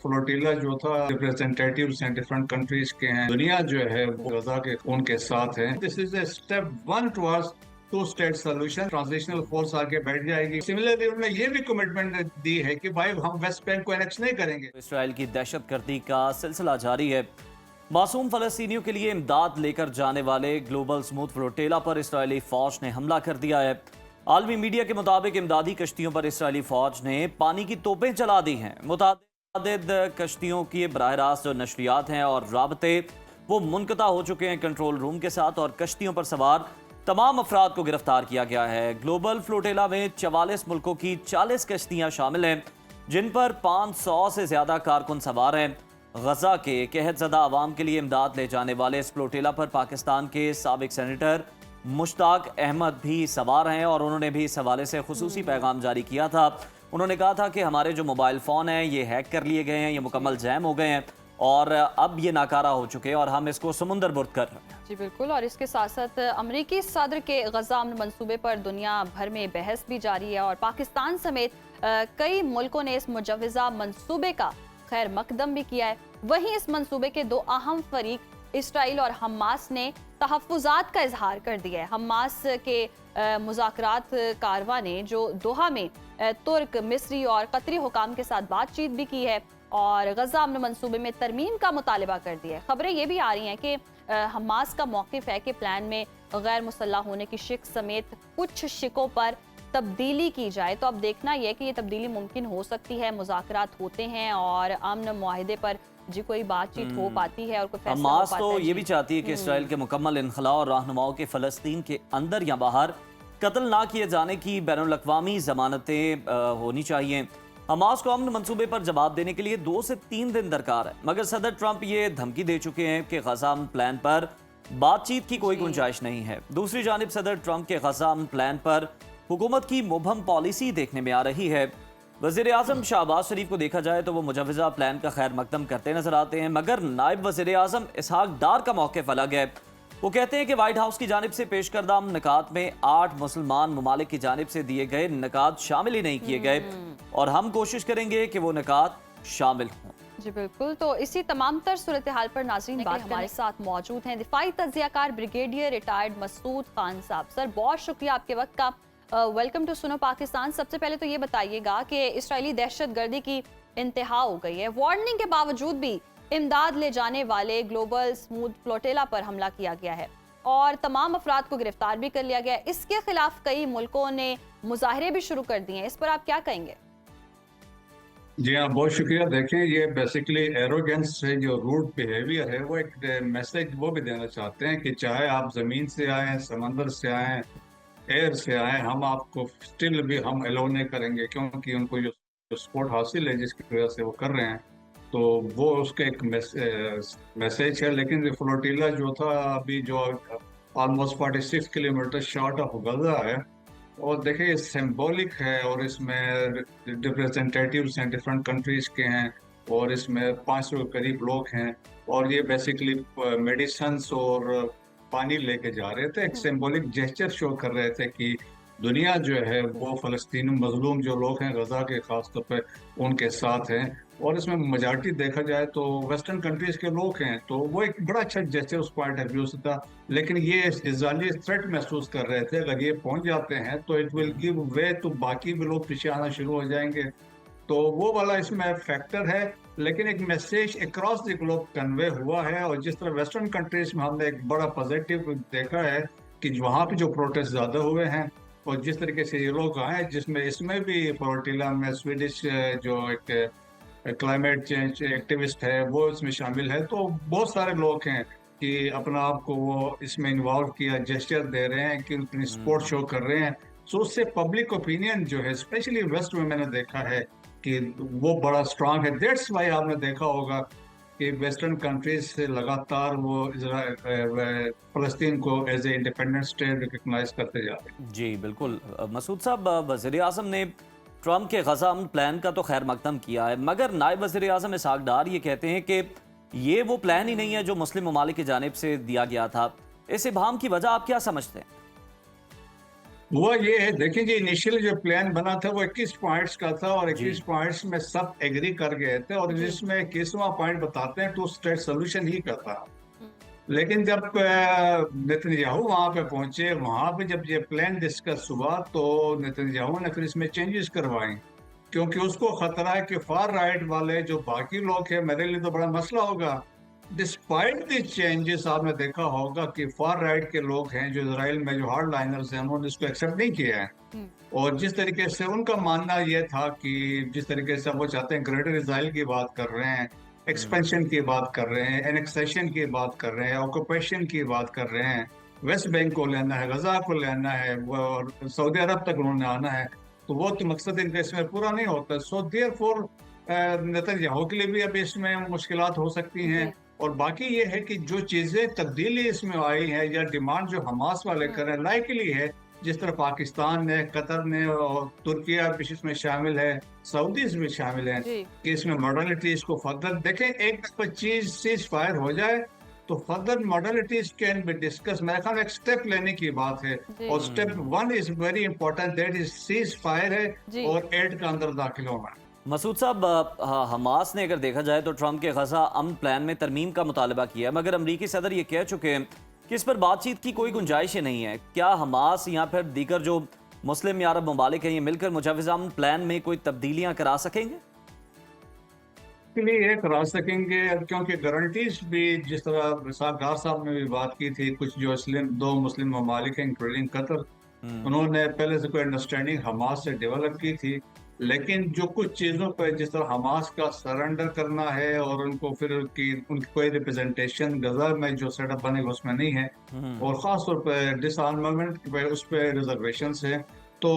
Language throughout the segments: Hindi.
फ्लोटिला जो था रिप्रेजेंटेटिव्स हैं डिफरेंट कंट्रीज के हैं। दुनिया जो है वो गजा के खून के साथ है। This is a step one towards two state solution. Transitional force आके बैठ जाएगी। सिमिलरली उन्होंने ये भी कमिटमेंट दी है कि भाई हम वेस्ट बैंक को एनेक्स नहीं करेंगे। इसराइल की दहशतगर्दी का सिलसिला जारी है। मासूम फलस्तीनियों के लिए इमदाद लेकर जाने वाले ग्लोबल स्मूथ फ्लोटेला पर इसराइली फौज ने हमला कर दिया है। आलमी मीडिया के मुताबिक इमदादी कश्तियों पर इसराइली फौज ने पानी की तोपें चला दी हैं। मुतादिद कश्तियों की बराह रास्त जो नशरियात हैं और राबते वो मुनक़ता हो चुके हैं कंट्रोल रूम के साथ, और कश्तियों पर सवार तमाम अफराद को गिरफ्तार किया गया है। ग्लोबल फ्लोटेला में 44 मुल्कों की 40 कश्तियां शामिल हैं, जिन पर 500 से ज्यादा कारकुन सवार हैं। गजा के कहतज़दा आवाम के लिए इमदाद ले जाने वाले इस फ्लोटेला पर पाकिस्तान के साबिक सेनेटर मुश्ताक अहमद भी सवार हैं, और उन्होंने भी इस हवाले से खुसूसी पैगाम जारी किया था। उन्होंने कहा था कि हमारे जो मोबाइल फ़ोन हैं ये हैक कर लिए गए हैं, ये मुकम्मल जैम हो गए हैं और अब ये नाकारा हो चुके हैं और हम इसको समुंदर बुर्द कर रहे हैं। जी बिल्कुल। और इसके साथ साथ अमरीकी सदर के गजा अमन मंसूबे पर दुनिया भर में बहस भी जारी है, और पाकिस्तान समेत कई मुल्कों ने इस मुजव्वज़ा मंसूबे का खैर मकदम भी किया है। वहीं इस मंसूबे के दो अहम फरीक इसराइल और हमास ने तहफ़्फ़ुज़ात का इजहार कर दिया है। हमास के मुज़ाकरात कारवां ने जो दोहा में तुर्क, मिस्री और कतरी हुकाम के साथ बातचीत भी की है और गजा अमन मंसूबे में तरमीम का मुतालबा कर दिया है। खबरें ये भी आ रही हैं कि हमास का मौक़िफ़ है कि प्लान में गैर मुसल्लह होने की शिक समेत कुछ शिकों पर तब्दीली की जाए। तो अब देखना यह कि ये तब्दीली मुमकिन हो सकती है, मुज़ाकरात होते हैं और अमन मुआहिदे पर जी कोई बातचीत हो पाती है और कोई फैसला हो हमास पाता तो है। ये भी चाहती है कि इसराइल के मुकम्मल इनखला और रहनुमाओं के फ़लस्तीन के अंदर या बाहर कत्ल ना किए जाने की बैनुल अक़वामी ज़मानतें होनी चाहिए। हमास को अमन मंसूबे पर जवाब देने के लिए 2 से 3 दिन दरकार है, मगर सदर ट्रंप ये धमकी दे चुके हैं कि गजा अमन प्लान पर बातचीत की कोई गुंजाइश नहीं है। दूसरी जानिब सदर ट्रंप के गजा अमन प्लान पर हुकूमत की मुबहम पॉलिसी देखने में आ रही है। वज़ीर आज़म शहबाज शरीफ को देखा जाए तो वो मुजव्वज़ा प्लान का खैर मकदम करते नजर आते हैं, मगर नायब वज़ीर आज़म इसहाक डार का मौक़िफ़ अलग है। वो कहते हैं कि वाइट हाउस की जानिब से पेश करदा निकात में 8 मुसलमान ममालिक की जानिब से दिए गए निकात शामिल ही नहीं किए गए, और हम कोशिश करेंगे कि वो निकात शामिल हों। जी बिल्कुल। तो इसी तमाम तर सूरत हाल पर नाज़रीन बात हमारे साथ मौजूद हैं दिफाई तज्ज़ियाकार ब्रिगेडियर रिटायर्ड मसूद खान साहब। सर बहुत शुक्रिया आपके वक्त का। वेलकम टू सुनो पाकिस्तान। सबसे पहले तो ये बताइएगा कि इस्राएली दहशतगर्दी की इंतहा हो गई है, वार्निंग के बावजूद भी इमदाद ले जाने वाले ग्लोबल स्मूथ फ्लोटेला पर हमला किया गया है और तमाम अफराद को गिरफ्तार भी कर लिया गया है। इसके खिलाफ कई मुल्कों ने मुजाहरे भी शुरू कर दिए हैं, इस पर आप क्या कहेंगे? जी हाँ, बहुत शुक्रिया। देखें, ये बेसिकली एरोगेंस से जो रूट बिहेवियर है वो एक मैसेज वो भी देना चाहते हैं कि चाहे आप ज़मीन से आए, समंदर से आए, एयर से आए, हम आपको स्टिल भी हम अलाउ नहीं करेंगे, क्योंकि उनको जो सपोर्ट हासिल है जिसकी वजह से वो कर रहे हैं, तो वो उसका एक मैसेज है। लेकिन फ्लोटिला जो था अभी जो ऑलमोस्ट 46 किलोमीटर शॉर्ट ऑफ गजा है, और देखिए ये सिंबॉलिक है, और इसमें रिप्रेजेंटेटिव्स हैं डिफरेंट कंट्रीज के हैं, और इसमें 500 के करीब लोग हैं, और ये बेसिकली मेडिसिन्स और पानी लेके जा रहे थे। एक सिंबॉलिक जेस्चर शो कर रहे थे कि दुनिया जो है वो फ़लस्तीनी मजलूम जो लोग हैं गजा के खासतौर पे उनके साथ हैं, और इसमें मेजॉरिटी देखा जाए तो वेस्टर्न कंट्रीज के लोग हैं, तो वो एक बड़ा अच्छा जेस्चर उस पॉइंट ऑफ व्यू से था। लेकिन ये इज़राइली थ्रेट महसूस कर रहे थे, अगर ये पहुंच जाते हैं तो इट विल गिव वे तो बाकी भी लोग पीछे आना शुरू हो जाएंगे, तो वो वाला इसमें फैक्टर है। लेकिन एक message across the globe convey हुआ है, और जिस तरह वेस्टर्न कंट्रीज में हमने एक बड़ा पॉजिटिव देखा है कि वहाँ पे जो प्रोटेस्ट ज़्यादा हुए हैं, और जिस तरीके से ये लोग आए, जिसमें इसमें भी फ्लोटिला में स्वीडिश जो एक क्लाइमेट चेंज एक्टिविस्ट है वो इसमें शामिल है, तो बहुत सारे लोग हैं कि अपना आप को वो इसमें इन्वॉल्व किया, जेस्चर दे रहे हैं कि अपनी सपोर्ट शो कर रहे हैं। सो उससे पब्लिक ओपिनियन जो है स्पेशली वेस्ट में मैंने देखा है कि वो बड़ा स्ट्रांग है। दैट्स वाई आपने देखा होगा कि वेस्टर्न कंट्रीज से लगातार वो फ़लस्तीन को as a independent state recognize करते जा रहे हैं। जी बिल्कुल। मसूद साहब, वज़ीर आज़म ने ट्रंप के गजा अमन प्लान का तो खैर मकदम किया है, मगर नायब वज़ीर आज़म इसहाक डार ये कहते हैं कि ये वो प्लान ही नहीं है जो मुस्लिम ममालिक की जानिब से दिया गया था। इस इबहाम की वजह आप क्या समझते हैं? हुआ ये है, देखिए जी, इनिशियल जो प्लान बना था वो 21 पॉइंट्स का था और जी 21 पॉइंट्स में सब एग्री कर गए थे, और जी। जिसमें 21वां पॉइंट बताते हैं टू स्टेट सोल्यूशन ही का था। हम्म, लेकिन जब नेतन्याहू वहां पे पहुंचे, वहां पे जब ये प्लान डिस्कस हुआ, तो नेतन्याहू ने फिर इसमें चेंजेस करवाए, क्योंकि उसको खतरा है कि फार राइट वाले जो बाकी लोग हैं, मेरे लिए तो बड़ा मसला होगा। डिस्पाइट द चेंजेस, आपने देखा होगा कि फार राइट के लोग हैं जो इसराइल में जो हार्ड लाइनर्स हैं, उन्होंने इसको एक्सेप्ट नहीं किया है। हम्म, और जिस तरीके से उनका मानना यह था कि जिस तरीके से वो चाहते हैं, ग्रेटर इसराइल की बात कर रहे हैं, एक्सपेंशन की बात कर रहे हैं, एनेक्सेशन की बात कर रहे हैं, ऑक्यूपेशन की बात कर रहे हैं, वेस्ट बैंक को लेना है, गजा को लेना है, और सऊदी अरब तक उन्होंने आना है, तो वो तो मकसद इनका इसमें पूरा नहीं होता। सो देयर फोर नेतन्याहू के लिए भी अब इसमें मुश्किलात हो सकती हैं। जी। और बाकी ये है कि जो चीजें तब्दीली इसमें आई है या डिमांड जो हमास वाले कर रहे हैं, लाइकली है, जिस तरह पाकिस्तान ने, कतर ने और तुर्किया भी इसमें शामिल है, सऊदीज भी शामिल हैं, जी। कि इसमें मॉडलिटीज को फर्दर देखें। एक दफा चीज सीज फायर हो जाए तो further modalities can be discuss. मेरे ख्याल में एक स्टेप लेने की बात है, जी। और step 1 is very important, that is cease fire है, जी। और एड का अंदर दाखिल होना। मसूद साहब, हमास ने अगर देखा जाए तो ट्रंप के गजा अमन प्लान में तरमीम का मुतालबा किया है, मगर अमरीकी सदर ये कह चुके हैं कि इस पर बातचीत की कोई गुंजाइश ही नहीं है। क्या हमास या फिर दीगर जो मुस्लिम या अरब ममालिक हैं, ये मिलकर मुजव्वज़ा अमन प्लान में कोई तब्दीलियां करा सकेंगे? के लिए ये करा सकेंगे, क्योंकि गारंटीज भी, जिस तरह साहब डार साहब ने भी बात की थी, कुछ जो दो मुस्लिम ममालिक हैं इंक्लूडिंग कतर, उन्होंने पहले से कोई अंडरस्टैंडिंग हमास से डेवलप की थी। लेकिन जो कुछ चीज़ों पर, जिस तरह हमास का सरेंडर करना है और उनको फिर की उनकी कोई रिप्रेजेंटेशन गजा में जो सेटअप बनेगा उसमें नहीं है, और ख़ास तौर पर डिसआर्मामेंट पे उस पर रिजर्वेशन है। तो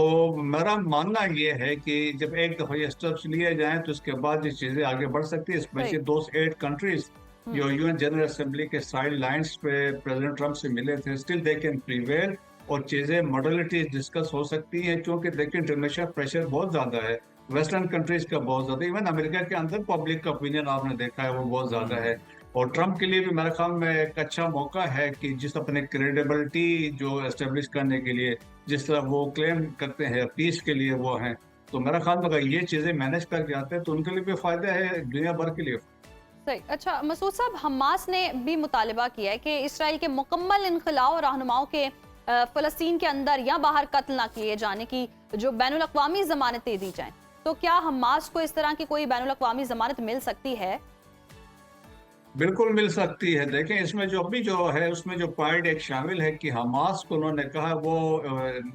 मेरा मानना ये है कि जब एक दफ़ा ये स्टेप्स लिए जाएं तो इसके बाद ये चीज़ें आगे बढ़ सकती है, स्पेशली राइट। दोस्त 8 कंट्रीज जो यूएन जनरल असेंबली के साइड लाइन्स पे प्रेसिडेंट ट्रंप से मिले थे, स्टिल दे कैन प्रीवेल, और चीज़ें मॉडलिटीज डिस्कस हो सकती हैं, क्योंकि देखिए इंटरनेशनल प्रेशर बहुत ज़्यादा है, वेस्टर्न कंट्रीज का बहुत ज़्यादा, इवन अमेरिका के अंदर पब्लिक का ओपिनियन आपने देखा है वो बहुत ज़्यादा है। और ट्रंप के लिए भी मेरे ख्याल में एक अच्छा मौका है कि जिस अपने क्रेडिबिलिटी जो एस्टेब्लिश करने के लिए, जिस तरह वो क्लेम करते हैं पीस के लिए वो हैं, तो मेरा ख्याल में अगर ये चीज़ें मैनेज करके आते हैं तो उनके लिए भी फ़ायदा है, दुनिया भर के लिए। सही। अच्छा मसूद साहब, हमास ने भी मुतालबा किया है कि इसराइल के मुकम्मल इनखला और रहनुमाओं के फ़लस्तीन के अंदर या बाहर कत्ल ना किए जाने की जो बैनुल अक़वामी ज़मानतें दी जाएं, तो क्या हमास को इस तरह की कोई बैनुल अक़वामी ज़मानत मिल सकती है? बिल्कुल मिल सकती है। देखें, इसमें जो अभी जो है उसमें जो पॉइंट एक शामिल है कि हमास को उन्होंने कहा वो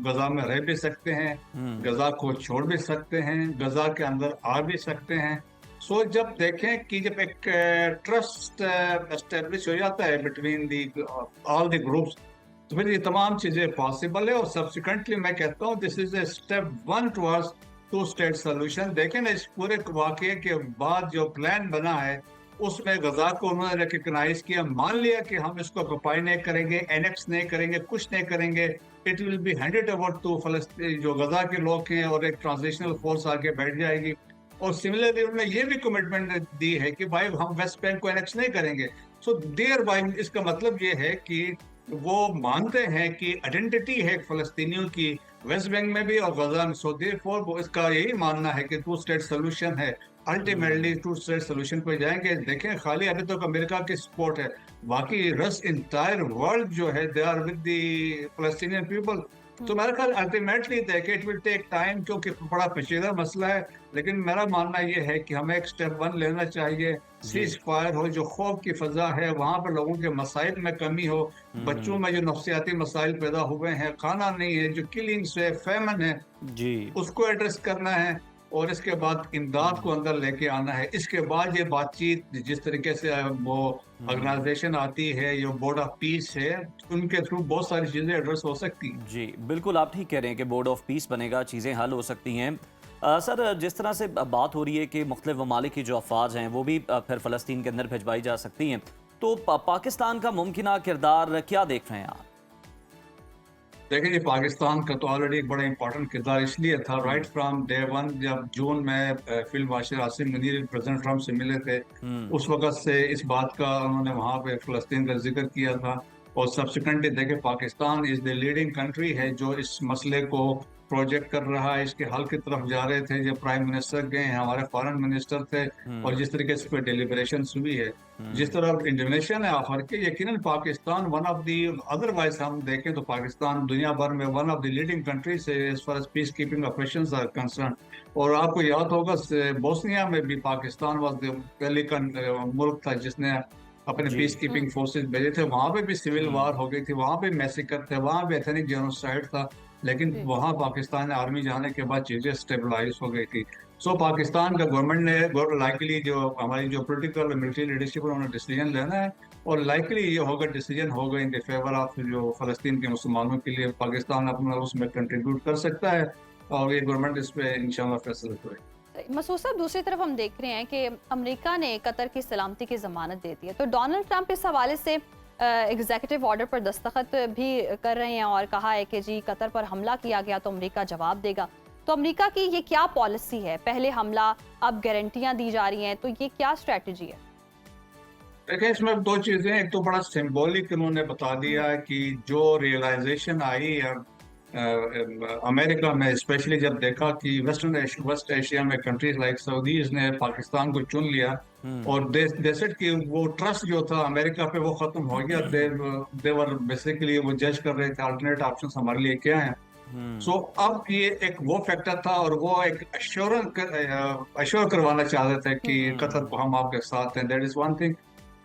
गजा में रह भी सकते हैं, गजा को छोड़ भी सकते हैं, गजा के अंदर आ भी सकते हैं। सो जब देखें कि जब एक ट्रस्ट एस्टेब्लिश हो जाता है between the all the groups, तो फिर ये तमाम चीजें पॉसिबल है। और सब्सिक्वेंटली मैं कहता हूँ this is a step 1 towards two state solution. देखें ना, इस पूरे वाकये के बाद जो प्लान बना है उसमें गजा को उन्होंने रिकग्नाइज किया, मान लिया कि हम इसको ऑक्युपाई नहीं करेंगे, एनेक्स नहीं करेंगे, कुछ नहीं करेंगे, it will be handed over to फलस्तीन जो गजा के लोग हैं, और एक ट्रांजिशनल फोर्स आके बैठ जाएगी। और सिमिलरली उन्होंने ये भी कमिटमेंट दी है कि भाई हम वेस्ट बैंक को एनेक्स नहीं करेंगे। सो देयर बाय इसका मतलब ये है कि वो मानते हैं कि आइडेंटिटी है फलस्तीनियों की वेस्ट बैंक में भी और गजा में। सो देयरफॉर वो इसका यही मानना है कि टू स्टेट सोल्यूशन है, अल्टीमेटली टू स्टेट सोल्यूशन पर जाएंगे। देखें, खाली अभी तक अमेरिका की सपोर्ट है, बाकी रस्ट इंटायर वर्ल्ड जो है they are with the Palestinian people. तो मेरा ख्याल अल्टीमेटली देखें इट विल टेक टाइम, क्योंकि बड़ा पेचीदा मसला है। लेकिन मेरा मानना यह है कि हमें एक स्टेप 1 लेना चाहिए, सीज फायर हो, जो खौफ की फजा है वहां पर लोगों के मसाइल में कमी हो, बच्चों में जो नफ्सियाती मसाइल पैदा हुए हैं, खाना नहीं है, जो किलिंग्स है, फेमन है, जी उसको एड्रेस करना है, और इसके बाद इमदाद को अंदर लेके आना है। इसके बाद ये बातचीत जिस तरीके से वो ऑर्गेनाइजेशन आती है, ये बोर्ड ऑफ पीस है, उनके थ्रू बहुत सारी चीजें एड्रेस हो सकती हैं। जी बिल्कुल, आप ठीक कह रहे हैं कि बोर्ड ऑफ पीस बनेगा, चीज़ें हल हो सकती हैं। सर, जिस तरह से बात हो रही है कि मुख्तलिफ ममालिक की जो अफवाज हैं वो भी फिर फ़लस्तीन के अंदर भिजवाई जा सकती हैं, तो पाकिस्तान का मुमकिन किरदार क्या देख रहे हैं आप? देखिए जी, पाकिस्तान का तो ऑलरेडी एक बड़ा इंपॉर्टेंट किरदार इसलिए था राइट फ्रॉम डे 1, जब जून में field marshal Asim Munir president Trump से मिले थे, उस वक्त से इस बात का उन्होंने वहाँ पे फ़लस्तीन का जिक्र किया था। और सब्सिक्वेंटली देखें Pakistan is the leading country है जो इस मसले को प्रोजेक्ट कर रहा है, इसके हल की तरफ जा रहे थे। जब प्राइम मिनिस्टर गए हैं, हमारे फॉरेन मिनिस्टर थे, और जिस तरीके से इस पर डेलिब्रेशन हुई है, जिस तरह इंडोनेशिया ने ऑफर किया, यकीनन Pakistan one of the, otherwise हम देखें तो पाकिस्तान दुनिया भर में one of the leading countries है as far as peace keeping operations are concern. और आपको याद होगा बोस्निया में भी पाकिस्तान वाज द पहले मुल्क था जिसने अपने पीस कीपिंग फोर्सेस भेजे थे। वहां पे भी सिविल वार हो गई थी, वहां पे मैसेकर थे, वहां पे एथनिक जेनोसाइड था, लेकिन वहां पाकिस्तान आर्मी जाने के बाद चीजें स्टेबलाइज हो गई थी। सो पाकिस्तान का गवर्नमेंट ने लाइकली जो हमारी जो पॉलिटिकल मिलिट्री लीडरशिप है उन्होंने डिसीजन लेना है, और लाइकली ये होगा डिसीजन होगा इन द फेवर ऑफ जो फलस्तीन के मुसलमानों के लिए पाकिस्तान अपना उसमें कंट्रीब्यूट कर सकता है, और ये गवर्नमेंट इस पे इंशाल्लाह फैसला करेगी। मसूद साहब, दूसरी तरफ हम देख रहे हैं कि अमेरिका ने कतर की सलामती की जमानत दे दी है, तो डोनाल्ड ट्रंप इस हवाले से एग्जीक्यूटिव ऑर्डर पर दस्तखत भी कर रहे हैं और कहा है कि जी कतर पर हमला किया गया तो अमेरिका जवाब देगा। तो अमेरिका की ये क्या पॉलिसी है? पहले हमला, अब गारंटियां दी जा रही हैं, तो ये क्या स्ट्रेटजी है? देखिए, इसमें दो चीजें, एक तो बड़ा सिंबॉलिक उन्होंने बता दिया है कि जो रियलाइजेशन आई है अमेरिका में, स्पेशली जब देखा कि वेस्ट एशिया में कंट्रीज लाइक सऊदीज ने पाकिस्तान को चुन लिया, और देशट की वो ट्रस्ट जो था अमेरिका पे वो खत्म हो गया। देवर बेसिकली वो जज कर रहे थे अल्टरनेट ऑप्शंस हमारे लिए क्या हैं। सो अब ये एक वो फैक्टर था, और वो एक अश्योर करवाना चाहते थे कि कतर को हम आपके साथ हैं। That is one thing.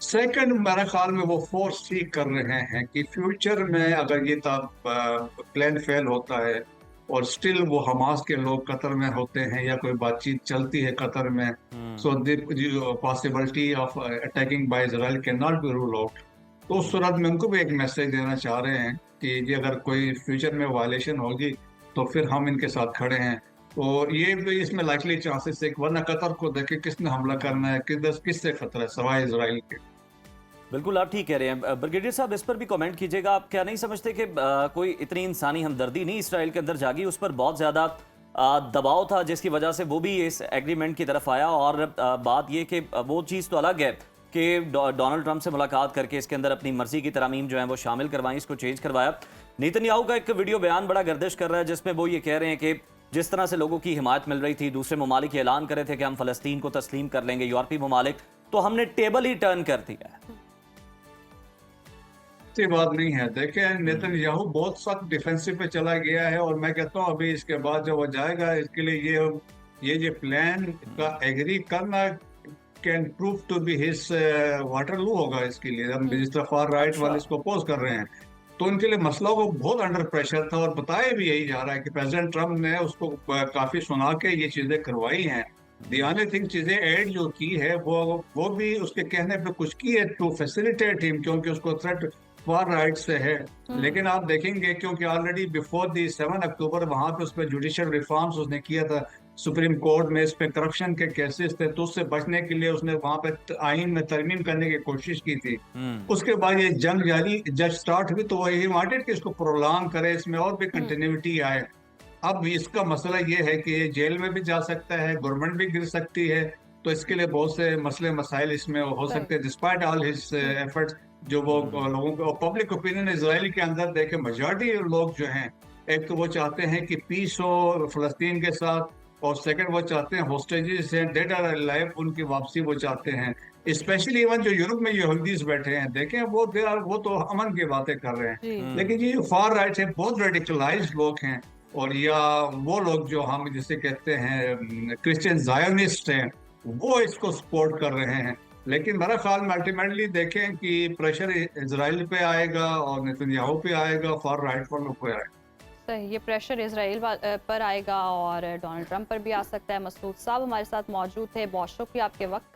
Second, मेरे ख्याल में वो फोर्स सी कर रहे हैं कि फ्यूचर में अगर ये प्लान फेल होता है और स्टिल वो हमास के लोग कतर में होते हैं या कोई बातचीत चलती है कतर में, so the possibility of attacking by Israel can not be rule out. तो उस सूरत में उनको भी एक मैसेज देना चाह रहे हैं कि ये अगर कोई फ्यूचर में वायलेशन होगी तो फिर हम इनके साथ खड़े हैं। और ये भी इसमें लाइकली चांसेस है, वरना कतर को देखे किसने हमला करना है, किससे खतरा है सवाए इजराइल के। बिल्कुल, आप ठीक कह रहे हैं। ब्रिगेडियर साहब, इस पर भी कमेंट कीजिएगा। आप क्या नहीं समझते कि कोई इतनी इंसानी हमदर्दी नहीं इसराइल के अंदर जागी, उस पर बहुत ज़्यादा दबाव था जिसकी वजह से वो भी इस एग्रीमेंट की तरफ आया। और बात ये कि वो चीज़ तो अलग है कि डोनाल्ड ट्रंप से मुलाकात करके इसके अंदर अपनी मर्जी की तरामीम जो है वो शामिल करवाई, इसको चेंज करवाया। नेतन्याहू का एक वीडियो बयान बड़ा गर्दिश कर रहा है जिसमें वो ये कह रहे हैं कि जिस तरह से लोगों की हिमायत मिल रही थी, दूसरे ममालिक ऐलान कर रहे थे कि हम फ़लस्तीन को तस्लीम कर लेंगे, यूरोपीय ममालिक, तो हमने टेबल ही टर्न कर दिया है। ऐसी बात नहीं है। देखें, नेतन्याहू बहुत सख्त डिफेंसिव पे चला गया है, और मैं कहता हूँ अभी इसके बाद जब वो जाएगा, इसके लिए ये जो प्लान का एग्री करना can prove to be his Waterloo होगा इसके लिए। हम जिस तरह फार राइट वाले इसको अपोज कर रहे हैं, तो उनके लिए मसला को बहुत अंडर प्रेशर था, और बताया भी यही जा रहा है कि प्रेसिडेंट ट्रम्प ने उसको काफी सुना के ये चीजें करवाई हैं। दी ओनली थिंग, चीजें ऐड जो की है वो भी उसके कहने पे कुछ की है टू फैसिलिटेट हिम, क्योंकि उसको थ्रेट फार राइट से है। लेकिन आप देखेंगे क्योंकि ऑलरेडी बिफोर दी 7 अक्टूबर वहां पे उस पर जुडिशियल रिफॉर्म्स उसने किया था, सुप्रीम कोर्ट में इस पे करप्शन के केसेस थे, तो उससे बचने के लिए उसने वहां पे आइन में तरमीम करने की कोशिश की थी। उसके बाद ये जंग जारी जब स्टार्ट हुई तो वही वांटेड कि इसको प्रोलॉन्ग करे, इसमें और भी कंटिन्यूटी आए। अब इसका मसला ये है कि ये जेल में भी जा सकता है, गवर्नमेंट भी गिर सकती है, तो इसके लिए बहुत से मसले मसाइल इसमें हो सकते हैं। डिस्पाइट ऑल हिज एफर्ट्स, जो वो लोगों को पब्लिक ओपिनियन इजराइल के अंदर देखे, मेजॉरिटी लोग जो हैं, एक तो वो चाहते हैं कि पीस हो फलस्तीन के साथ, और सेकंड वो चाहते हैं होस्टेजेस हैं डेड आर अलाइव उनकी वापसी वो चाहते हैं। स्पेशली इवन जो यूरोप में यहूदीज बैठे हैं, देखें वो तो अमन की बातें कर रहे हैं, लेकिन ये फार राइट है, बहुत रेडिकलाइज्ड लोग हैं, और या वो लोग जो हम जिसे कहते हैं क्रिश्चियन जायोनिस्ट हैं, वो इसको सपोर्ट कर रहे हैं। लेकिन मेरा ख्याल में अल्टीमेटली देखें कि प्रेशर इजराइल पे आएगा और नेतन्याहू पे आएगा, फार राइट वालों पे आएगा। सही, ये प्रेशर इजराइल पर आएगा और डोनाल्ड ट्रंप पर भी आ सकता है। मसूद साहब हमारे साथ मौजूद थे, बहुत शुक्रिया आपके वक्त का।